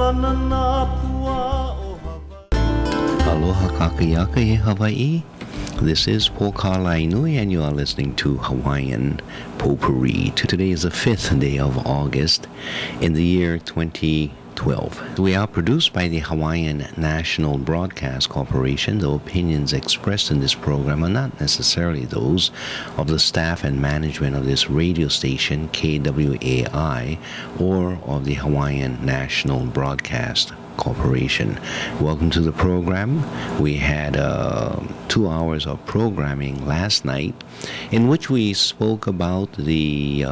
Aloha kakayaka e Hawaii. This is Pokalainui and you are listening to Hawaiian Potpourri. Today is the 5th day of August in the year 2012. We are produced by the Hawaiian National Broadcast Corporation. The opinions expressed in this program are not necessarily those of the staff and management of this radio station, KWAI, or of the Hawaiian National Broadcast Corporation. Welcome to the program. We had 2 hours of programming last night in which we spoke about the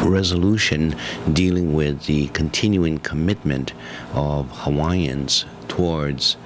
resolution dealing with the continuing commitment of Hawaiians towards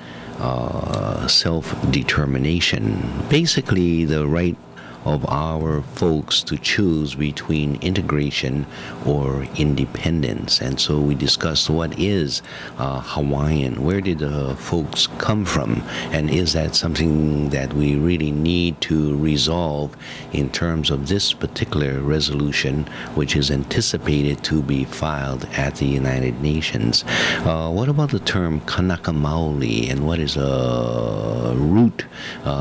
self-determination. Basically, the right of our folks to choose between integration or independence. And so we discussed what is Hawaiian, where did the folks come from, and is that something that we really need to resolve in terms of this particular resolution, which is anticipated to be filed at the United Nations. What about the term Kanaka Maoli, and what is a root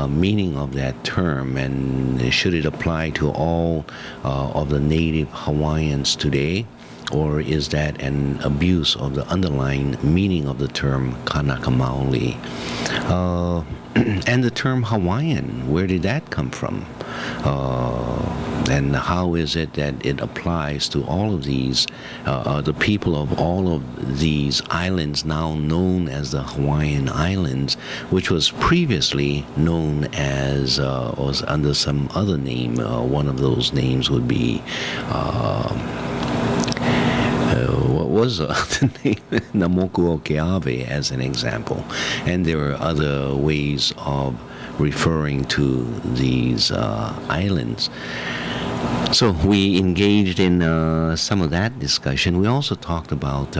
meaning of that term, and should it apply to all of the native Hawaiians today, or is that an abuse of the underlying meaning of the term Kanaka Maoli? And the term Hawaiian, where did that come from? And how is it that it applies to all of these, the people of all of these islands now known as the Hawaiian Islands, which was previously known as, was under some other name. One of those names would be, what was the name? Namoku Okeawe, as an example. And there are other ways of referring to these islands. So we engaged in some of that discussion. We also talked about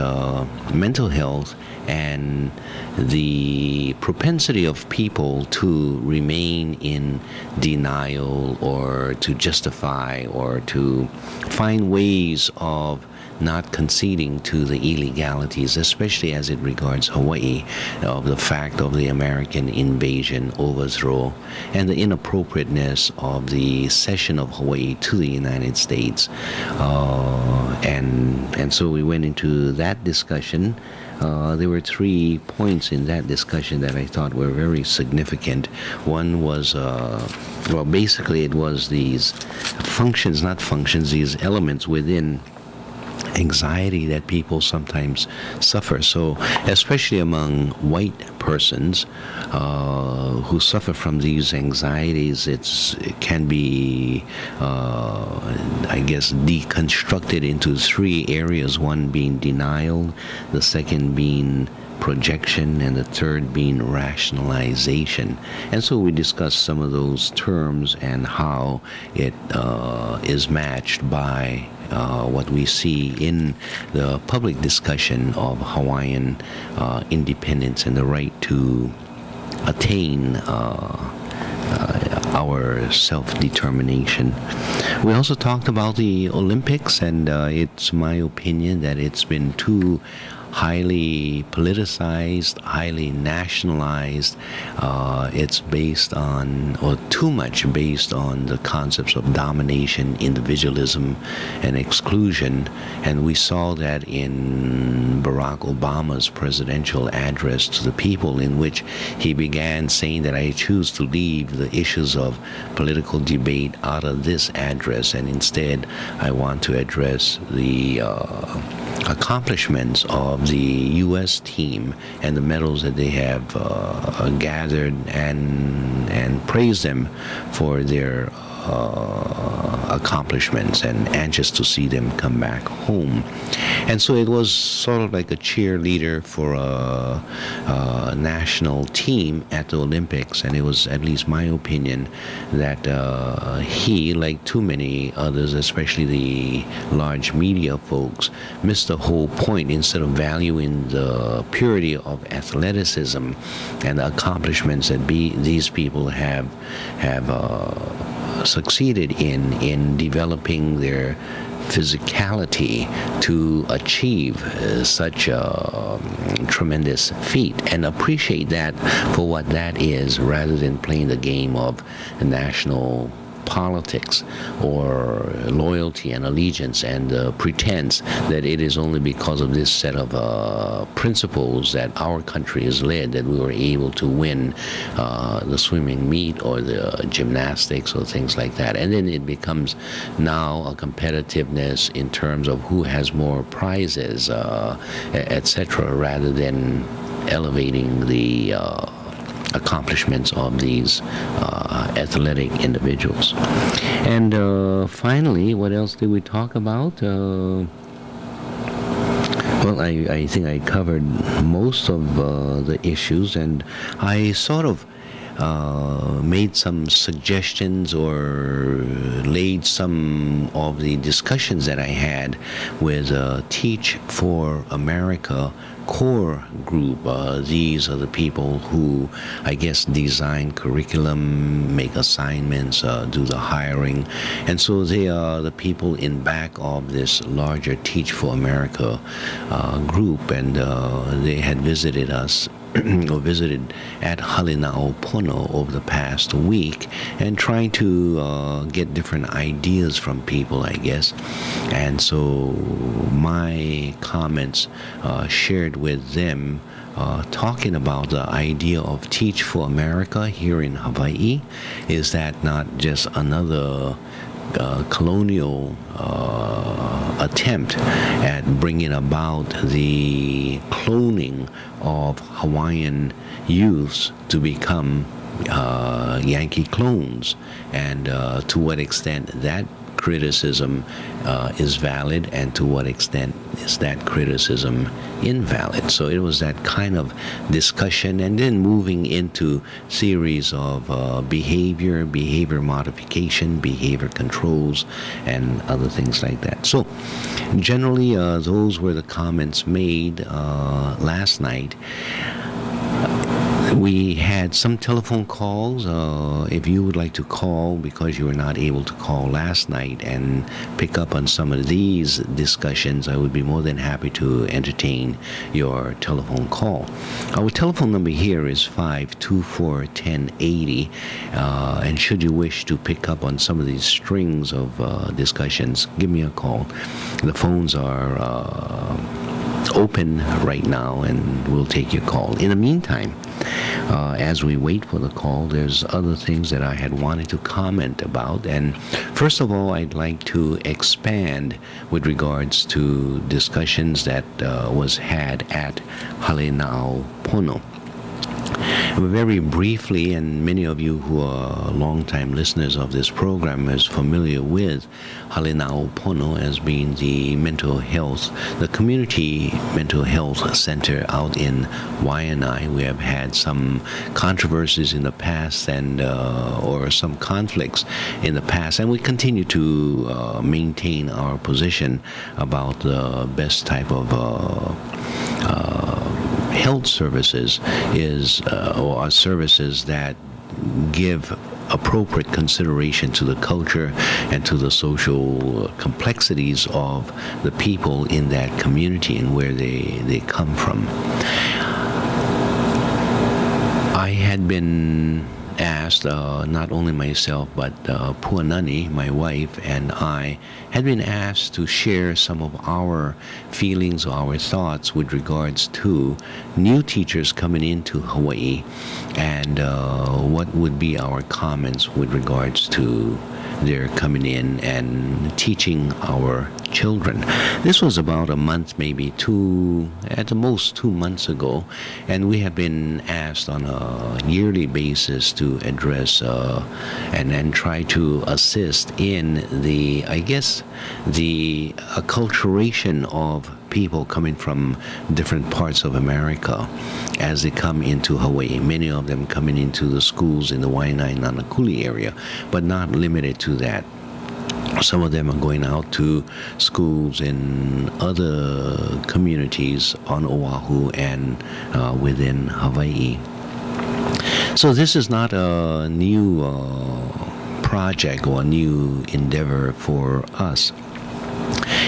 mental health and the propensity of people to remain in denial or to justify or to find ways of not conceding to the illegalities, especially as it regards Hawaii, of the fact of the American invasion, overthrow, and the inappropriateness of the cession of Hawaii to the United States. And so we went into that discussion. There were 3 points in that discussion that I thought were very significant. One was, well, basically it was these functions, not functions, these elements within anxiety that people sometimes suffer. So especially among white persons who suffer from these anxieties, it can be, I guess, deconstructed into 3 areas, one being denial, the second being projection, and the third being rationalization. And so we discussed some of those terms and how it is matched by what we see in the public discussion of Hawaiian independence and the right to attain our self-determination. We also talked about the Olympics, and it's my opinion that it's been too highly politicized, highly nationalized. It's based on, or too much based on, the concepts of domination, individualism, and exclusion. And we saw that in Barack Obama's presidential address to the people, in which he began saying that I choose to leave the issues of political debate out of this address, and instead I want to address the accomplishments of the U.S. team and the medals that they have gathered, and praise them for their accomplishments, and anxious to see them come back home. And so it was sort of like a cheerleader for a national team at the Olympics, and it was, at least my opinion, that he, like too many others, especially the large media folks, missed the whole point. Instead of valuing the purity of athleticism and the accomplishments that these people have succeeded in developing their physicality to achieve such a tremendous feat, and appreciate that for what that is, rather than playing the game of national politics or loyalty and allegiance and pretense that it is only because of this set of principles that our country is led that we were able to win the swimming meet or the gymnastics or things like that. And then it becomes now a competitiveness in terms of who has more prizes, etc., rather than elevating the accomplishments of these athletic individuals. And finally, what else did we talk about? Well, I think I covered most of the issues, and I sort of made some suggestions or laid some of the discussions that I had with Teach for America core group. These are the people who, I guess, design curriculum, make assignments, do the hiring, and so they are the people in back of this larger Teach for America group, and they had visited us or visited at Halinao Pono over the past week, and trying to get different ideas from people, I guess. And so my comments shared with them, talking about the idea of Teach for America here in Hawaii. Is that not just another colonial attempt at bringing about the cloning of Hawaiian youths to become Yankee clones, and to what extent that criticism is valid, and to what extent is that criticism invalid. So it was that kind of discussion, and then moving into series of behavior modification, behavior controls, and other things like that. So generally those were the comments made last night. We had some telephone calls. If you would like to call because you were not able to call last night and pick up on some of these discussions, I would be more than happy to entertain your telephone call. Our telephone number here is 524-1080, and should you wish to pick up on some of these strings of discussions, give me a call. The phones are open right now, and we'll take your call. In the meantime, as we wait for the call, there's other things that I had wanted to comment about. And first of all, I'd like to expand with regards to discussions that was had at Halinao Pono. Very briefly, and many of you who are longtime listeners of this program is familiar with Halinao Pono as being the mental health, the community mental health center out in Waianae. We have had some controversies in the past, and or some conflicts in the past, and we continue to maintain our position about the best type of health services is or are services that give appropriate consideration to the culture and to the social complexities of the people in that community and where they come from. I had been asked, not only myself, but Puanani, my wife, and I had been asked to share some of our feelings, our thoughts with regards to new teachers coming into Hawaii, and what would be our comments with regards to their coming in and teaching our children. This was about a month, maybe two, at the most 2 months ago, and we have been asked on a yearly basis to address and try to assist in the, I guess, the acculturation of people coming from different parts of America as they come into Hawaii. Many of them coming into the schools in the Waianae Nanakuli area, but not limited to that. Some of them are going out to schools in other communities on Oahu and within Hawaii. So this is not a new project or a new endeavor for us.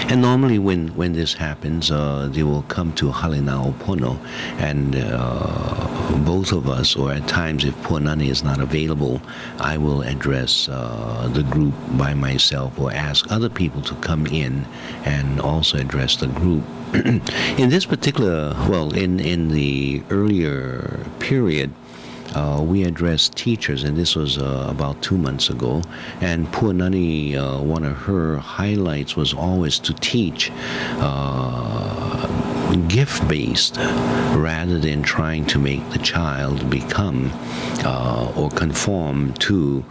And normally when this happens, they will come to Halinao Pono, and both of us, or at times if Puanani is not available, I will address the group by myself or ask other people to come in and also address the group. In this particular, well, in the earlier period, we addressed teachers, and this was about 2 months ago. And Puanani, one of her highlights was always to teach gift-based rather than trying to make the child become or conform to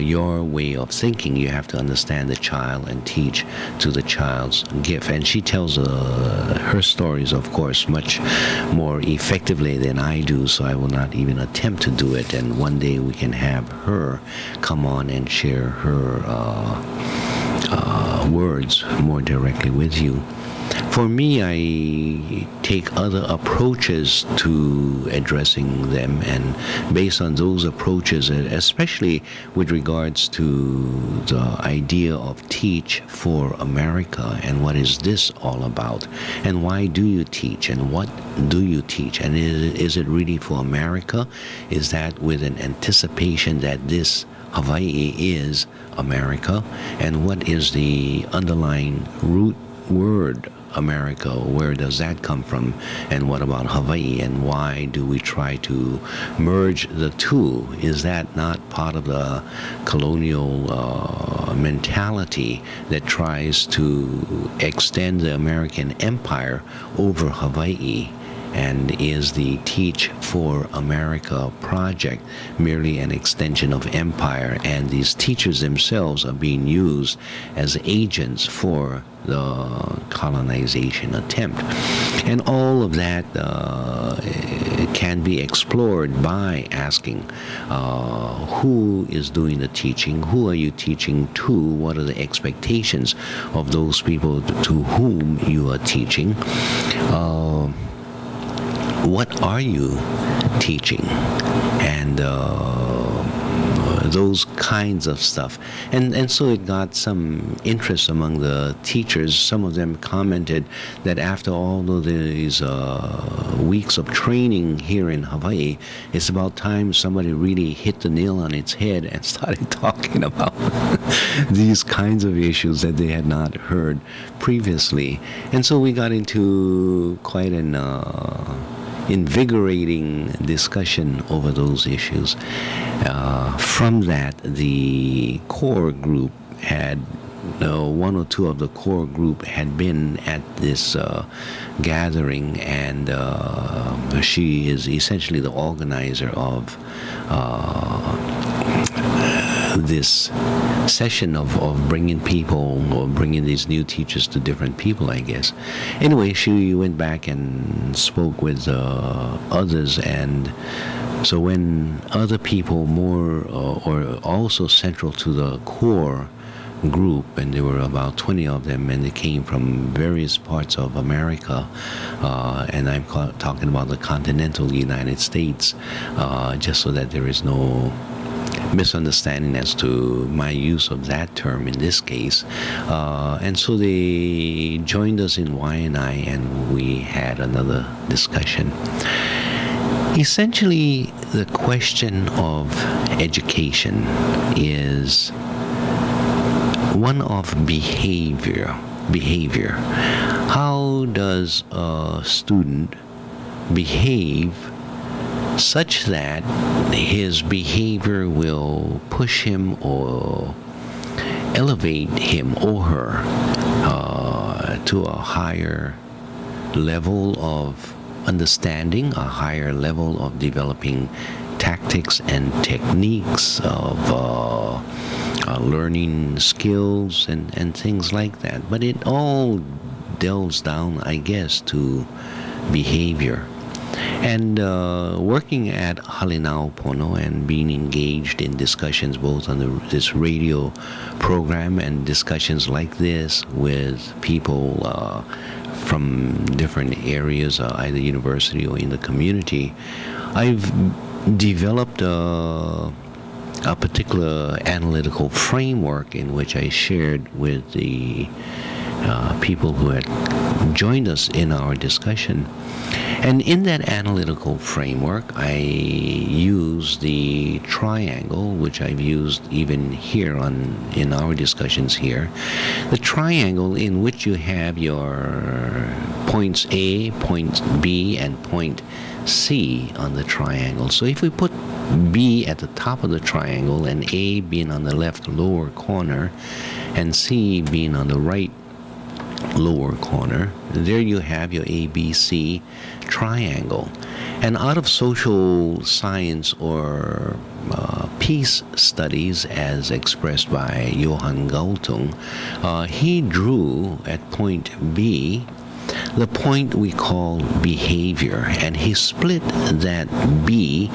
your way of thinking. You have to understand the child and teach to the child's gift. And she tells her stories, of course, much more effectively than I do, so I will not even attempt to do it. And one day we can have her come on and share her words more directly with you. For me, I take other approaches to addressing them, and based on those approaches, especially with regards to the idea of Teach for America, and what is this all about, and why do you teach, and what do you teach, and is it really for America? Is that with an anticipation that this Hawaii is America, and what is the underlying root word America? Where does that come from? And what about Hawaii? And why do we try to merge the two? Is that not part of the colonial mentality that tries to extend the American empire over Hawaii? And is the Teach for America project merely an extension of empire, and these teachers themselves are being used as agents for the colonization attempt? And all of that can be explored by asking who is doing the teaching, who are you teaching to, what are the expectations of those people to whom you are teaching, what are you teaching, and those kinds of stuff. And so it got some interest among the teachers. Some of them commented that after all of these weeks of training here in Hawaii, it's about time somebody really hit the nail on its head and started talking about these kinds of issues that they had not heard previously. And so we got into quite an invigorating discussion over those issues. From that, the core group had one or two of the core group had been at this gathering, and she is essentially the organizer of this session of bringing people, or bringing these new teachers to different people, I guess. Anyway, she went back and spoke with others, and so when other people more or also central to the core group, and there were about 20 of them, and they came from various parts of America, and I'm talking about the continental United States, just so that there is no misunderstanding as to my use of that term in this case. And so they joined us in Waianae, and we had another discussion. Essentially, the question of education is one of behavior. How does a student behave such that his behavior will push him or elevate him or her to a higher level of understanding, a higher level of developing tactics and techniques of learning skills and things like that. But it all delves down, I guess, to behavior. And working at Halinao Pono and being engaged in discussions both on this radio program and discussions like this with people from different areas, either university or in the community, I've developed a particular analytical framework in which I shared with the people who had joined us in our discussion. And in that analytical framework, I use the triangle, which I've used even here in our discussions here. The triangle in which you have your points A, point B, and point C on the triangle. So if we put B at the top of the triangle and A being on the left lower corner and C being on the right lower corner, there you have your ABC triangle. And out of social science or peace studies, as expressed by Johann Galtung, he drew at point B the point we call behavior, and he split that B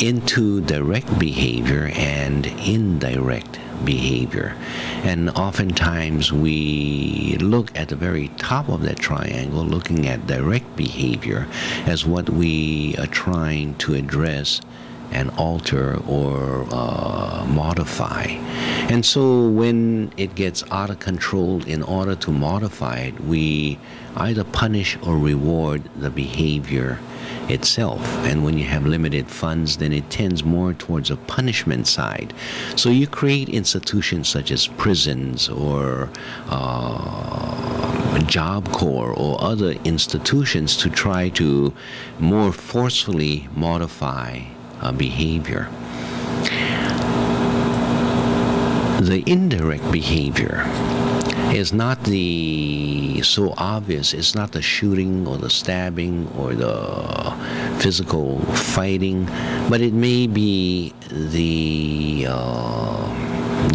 into direct behavior and indirect behavior. And oftentimes we look at the very top of that triangle, looking at direct behavior as what we are trying to address and alter or modify. And so when it gets out of control, in order to modify it, we either punish or reward the behavior itself. And when you have limited funds, then it tends more towards a punishment side. So you create institutions such as prisons or Job Corps or other institutions to try to more forcefully modify behavior. The indirect behavior is not the so obvious. It's not the shooting or the stabbing or the physical fighting, but it may be the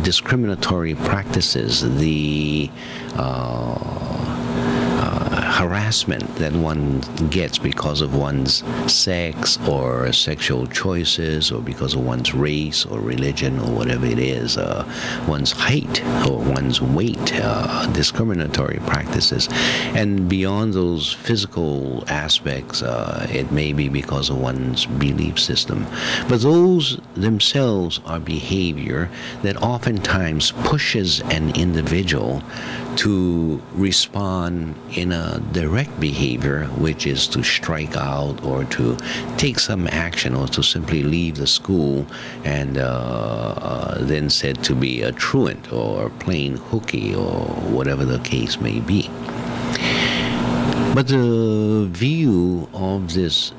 discriminatory practices, the harassment that one gets because of one's sex or sexual choices, or because of one's race or religion or whatever it is, one's height or one's weight, discriminatory practices. And beyond those physical aspects, it may be because of one's belief system. But those themselves are behavior that oftentimes pushes an individual to respond in a direct behavior, which is to strike out or to take some action or to simply leave the school, and then said to be a truant or plain hooky or whatever the case may be. But the view of this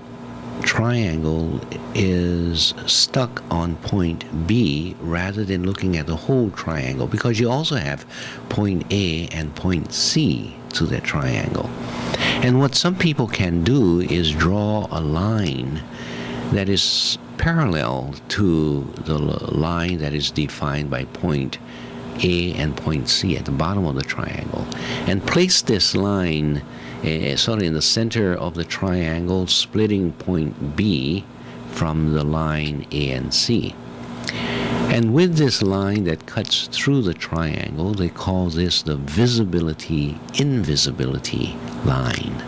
triangle is stuck on point B rather than looking at the whole triangle, because you also have point A and point C to that triangle. And what some people can do is draw a line that is parallel to the line that is defined by point A and point C at the bottom of the triangle, and place this line sort of in the center of the triangle, splitting point B from the line A and C. And with this line that cuts through the triangle, they call this the visibility-invisibility line.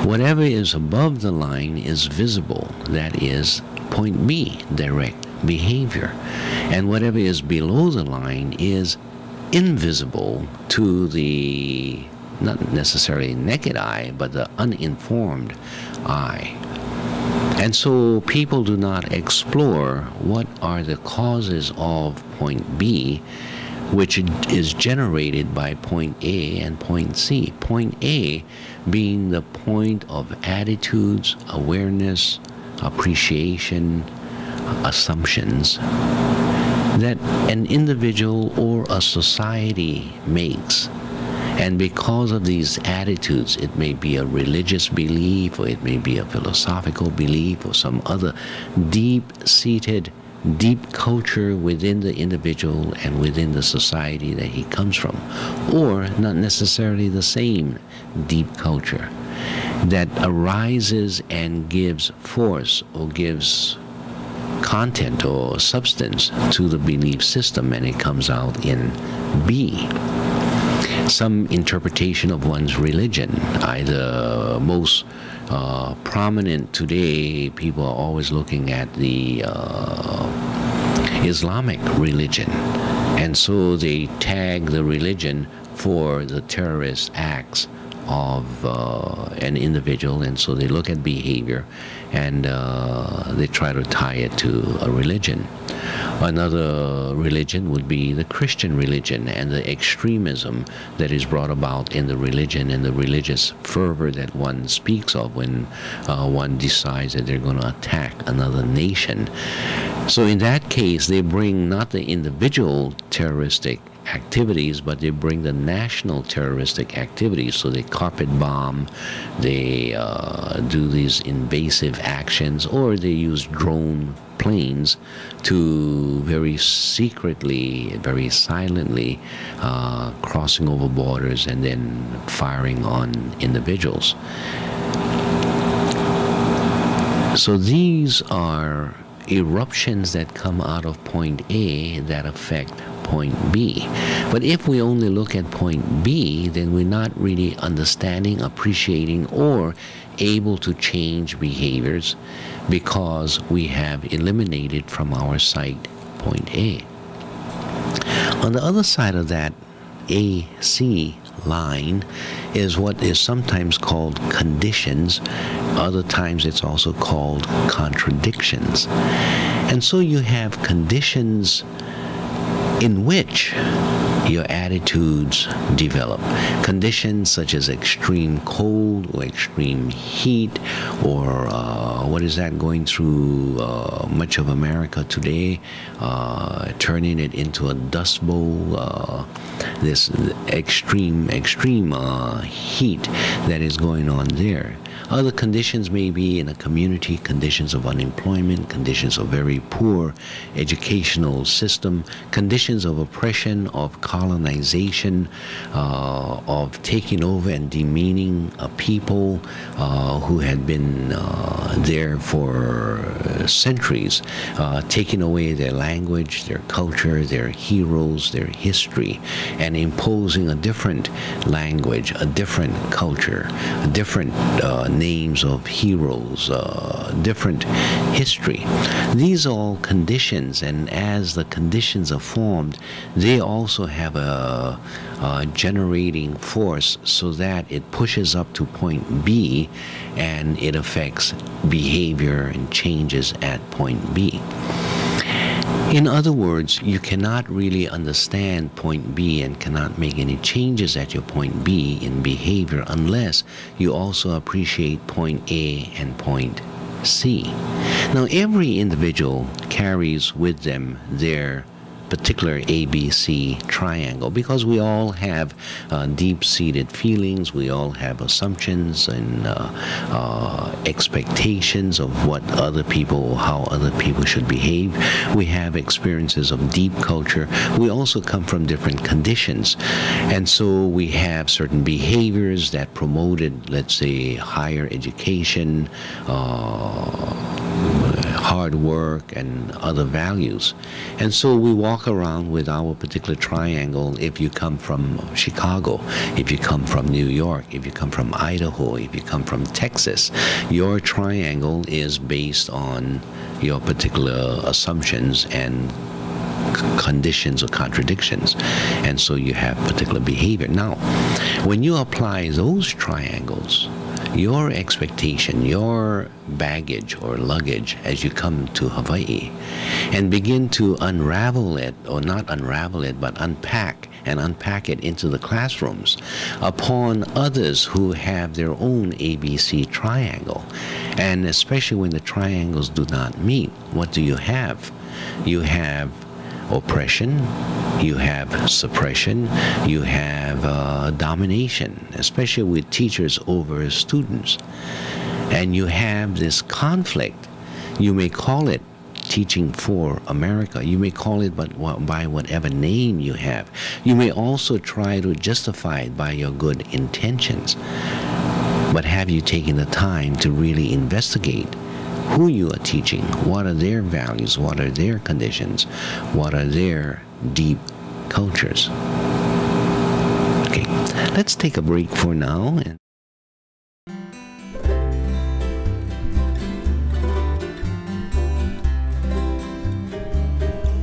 Whatever is above the line is visible, that is point B, direct behavior. And whatever is below the line is invisible to the not necessarily naked eye, but the uninformed eye. And so people do not explore what are the causes of point B, which is generated by point A and point C. Point A being the point of attitudes, awareness, appreciation, assumptions that an individual or a society makes. And because of these attitudes, it may be a religious belief, or it may be a philosophical belief, or some other deep-seated, deep culture within the individual and within the society that he comes from, or not necessarily the same deep culture, that arises and gives force or gives content or substance to the belief system, and it comes out in B. Some interpretation of one's religion, either most prominent today, people are always looking at the Islamic religion, and so they tag the religion for the terrorist acts of an individual, and so they look at behavior and they try to tie it to a religion. Another religion would be the Christian religion and the extremism that is brought about in the religion and the religious fervor that one speaks of when one decides that they're going to attack another nation. So in that case, they bring not the individual terroristic activities, but they bring the national terroristic activities. So they carpet bomb, they do these invasive actions, or they use drone planes to very secretly, very silently crossing over borders and then firing on individuals. So these are eruptions that come out of point A that affect point B. But if we only look at point B, then we're not really understanding, appreciating, or able to change behaviors because we have eliminated from our sight point A. On the other side of that AC line is what is sometimes called conditions. Other times it's also called contradictions. And so you have conditions in which your attitudes develop. Conditions such as extreme cold or extreme heat, or what is that going through much of America today, turning it into a dust bowl, this extreme heat that is going on there. Other conditions may be in a community, conditions of unemployment, conditions of very poor educational system, conditions of oppression, of colonization, of taking over and demeaning a people who had been there for centuries, taking away their language, their culture, their heroes, their history, and imposing a different language, a different culture, a different names of heroes, different history. These are all conditions, and as the conditions are formed, they also have a generating force so that it pushes up to point B and it affects behavior and changes at point B. In other words, you cannot really understand point B and cannot make any changes at your point B in behavior unless you also appreciate point A and point C. Now, every individual carries with them their particular ABC triangle, because we all have deep-seated feelings, we all have assumptions and expectations of what other people, how other people should behave. We have experiences of deep culture. We also come from different conditions, and so we have certain behaviors that promoted, let's say, higher education, hard work, and other values. And so we walk around with our particular triangle. If you come from Chicago, if you come from New York, if you come from Idaho, if you come from Texas, your triangle is based on your particular assumptions and conditions or contradictions, and so you have particular behavior. Now, when you apply those triangles, your expectation, your baggage or luggage as you come to Hawaii, and begin to unravel it, or not unravel it, but unpack it into the classrooms upon others who have their own ABC triangle. And especially when the triangles do not meet, what do you have? You have oppression, you have suppression, you have domination, especially with teachers over students. And you have this conflict. You may call it teaching for America. You may call it by whatever name you have. You may also try to justify it by your good intentions. But have you taken the time to really investigate who you are teaching? What are their values? What are their conditions? What are their deep cultures? Okay, let's take a break for now.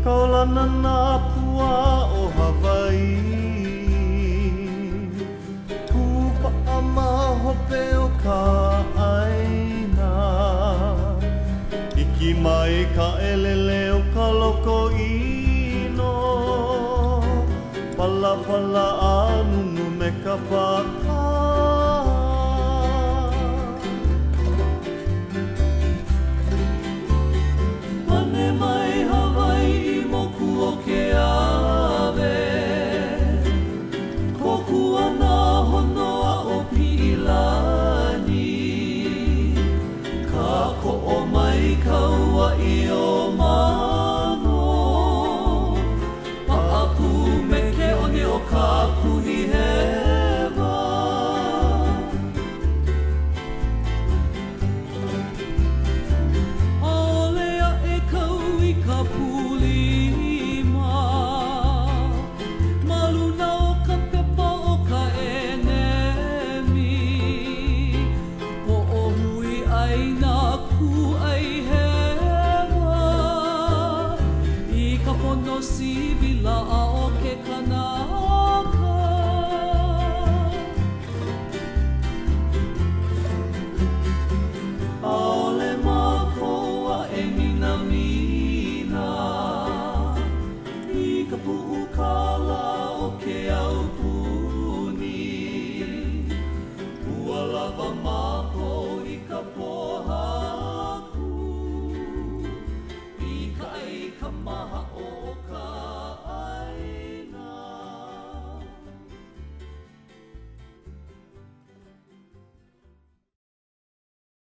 Kaulana na pua o Hawaii ka elele o ka loko ino Pala pala anunu me ka paka Pane mai Hawaii moku o ke ave Koku ana honoa o Pilani Ka ko'o mai kaua I o mano Pa'aku me ke one o ka kuhi hewa Aolea e kau I ka pulima Maluna o ka pepa o ka enemi Po'ohui ai nā ku ai hewa I ka pono sibila a o ke kanaka Aole mākou a emi